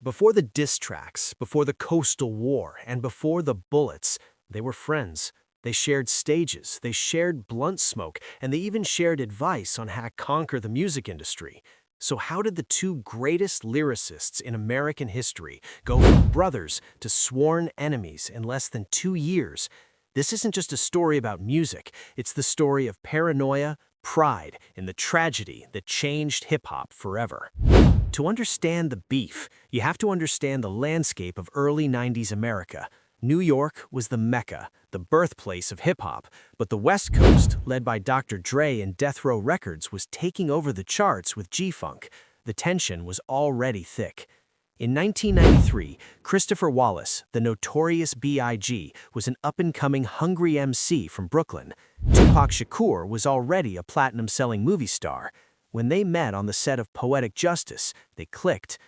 Before the diss tracks, before the coastal war, and before the bullets, they were friends. They shared stages, they shared blunt smoke, and they even shared advice on how to conquer the music industry. So how did the two greatest lyricists in American history go from brothers to sworn enemies in less than 2 years? This isn't just a story about music, it's the story of paranoia, pride, and the tragedy that changed hip-hop forever. To understand the beef, you have to understand the landscape of early 90s America. New York was the Mecca, the birthplace of hip-hop, but the West Coast, led by Dr. Dre and Death Row Records, was taking over the charts with G-Funk. The tension was already thick. In 1993, Christopher Wallace, the Notorious B.I.G, was an up-and-coming hungry MC from Brooklyn. Tupac Shakur was already a platinum-selling movie star. When they met on the set of Poetic Justice, they clicked.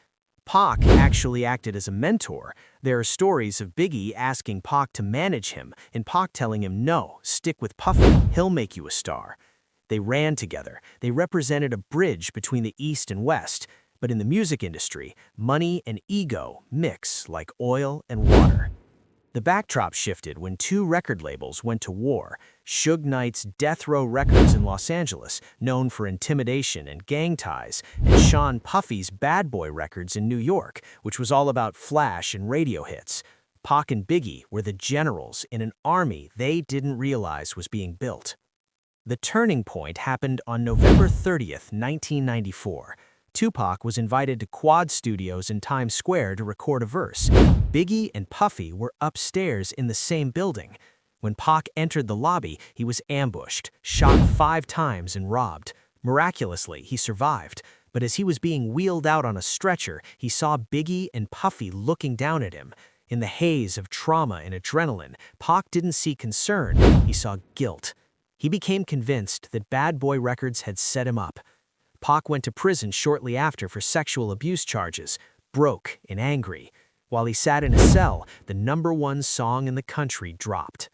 Pac actually acted as a mentor. There are stories of Biggie asking Pac to manage him, and Pac telling him, "No, stick with Puffy, he'll make you a star." They ran together. They represented a bridge between the East and West. But in the music industry, money and ego mix like oil and water. The backdrop shifted when two record labels went to war. Suge Knight's Death Row Records in Los Angeles, known for intimidation and gang ties, and Sean Puffy's Bad Boy Records in New York, which was all about flash and radio hits. Pac and Biggie were the generals in an army they didn't realize was being built. The turning point happened on November 30th, 1994. Tupac was invited to Quad Studios in Times Square to record a verse. Biggie and Puffy were upstairs in the same building. When Pac entered the lobby, he was ambushed, shot 5 times and robbed. Miraculously, he survived, but as he was being wheeled out on a stretcher, he saw Biggie and Puffy looking down at him. In the haze of trauma and adrenaline, Pac didn't see concern, he saw guilt. He became convinced that Bad Boy Records had set him up. Pac went to prison shortly after for sexual abuse charges, broke and angry. While he sat in a cell, the #1 song in the country dropped.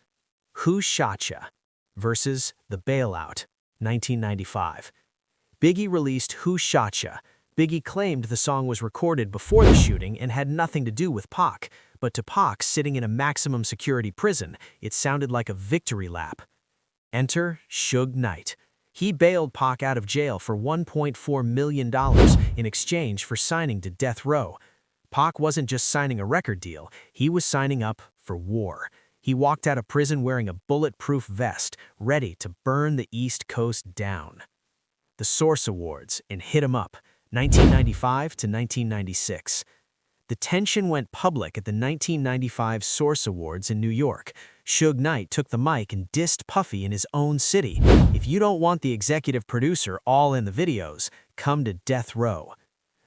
Who Shot Ya? Versus The Bailout, 1995. Biggie released Who Shot Ya? Biggie claimed the song was recorded before the shooting and had nothing to do with Pac, but to Pac sitting in a maximum security prison, it sounded like a victory lap. Enter Suge Knight. He bailed Pac out of jail for $1.4 million in exchange for signing to Death Row. Pac wasn't just signing a record deal, he was signing up for war. He walked out of prison wearing a bulletproof vest, ready to burn the East Coast down. The Source Awards and Hit 'Em Up, 1995 to 1996. The tension went public at the 1995 Source Awards in New York. Suge Knight took the mic and dissed Puffy in his own city. If you don't want the executive producer all in the videos, come to Death Row.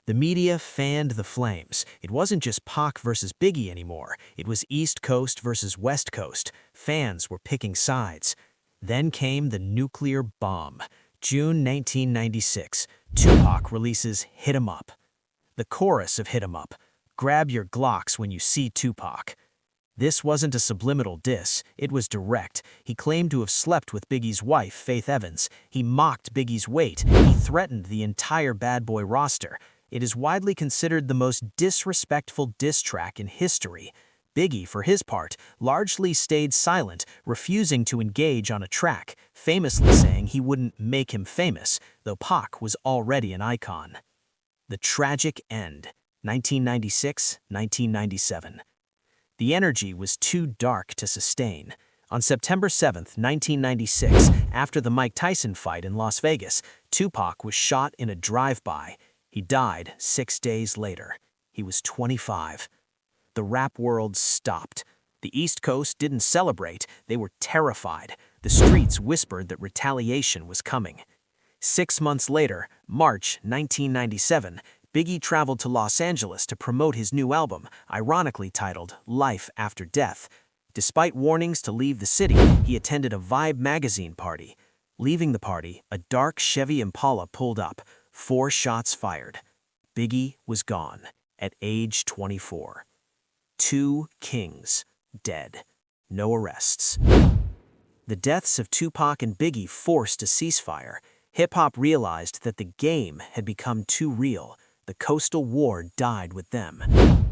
The media fanned the flames. It wasn't just Pac versus Biggie anymore. It was East Coast versus West Coast. Fans were picking sides. Then came the nuclear bomb. June 1996, Tupac releases Hit 'Em Up. The chorus of Hit 'Em Up. Grab your Glocks when you see Tupac. This wasn't a subliminal diss, it was direct. He claimed to have slept with Biggie's wife, Faith Evans. He mocked Biggie's weight. He threatened the entire Bad Boy roster. It is widely considered the most disrespectful diss track in history. Biggie, for his part, largely stayed silent, refusing to engage on a track, famously saying he wouldn't make him famous, though Pac was already an icon. The tragic end. 1996-1997. The energy was too dark to sustain. On September 7, 1996, after the Mike Tyson fight in Las Vegas, Tupac was shot in a drive-by. He died 6 days later. He was 25. The rap world stopped. The East Coast didn't celebrate, they were terrified. The streets whispered that retaliation was coming. 6 months later, March 1997, Biggie traveled to Los Angeles to promote his new album, ironically titled Life After Death. Despite warnings to leave the city, he attended a Vibe magazine party. Leaving the party, a dark Chevy Impala pulled up, 4 shots fired. Biggie was gone, at age 24. 2 kings, dead. No arrests. The deaths of Tupac and Biggie forced a ceasefire. Hip-hop realized that the game had become too real. The Coastal War died with them.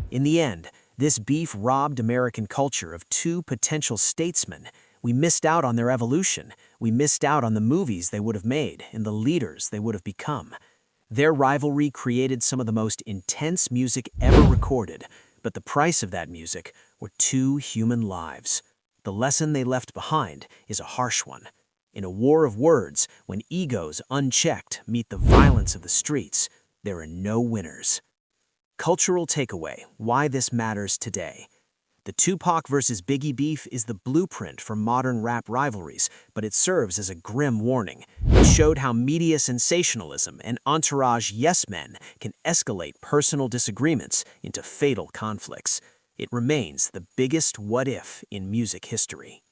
In the end, this beef robbed American culture of two potential statesmen. We missed out on their evolution. We missed out on the movies they would have made and the leaders they would have become. Their rivalry created some of the most intense music ever recorded, but the price of that music were two human lives. The lesson they left behind is a harsh one. In a war of words, when egos unchecked meet the violence of the streets, there are no winners. Cultural takeaway: why this matters today. The Tupac versus Biggie beef is the blueprint for modern rap rivalries, but it serves as a grim warning. It showed how media sensationalism and entourage yes-men can escalate personal disagreements into fatal conflicts. It remains the biggest what-if in music history.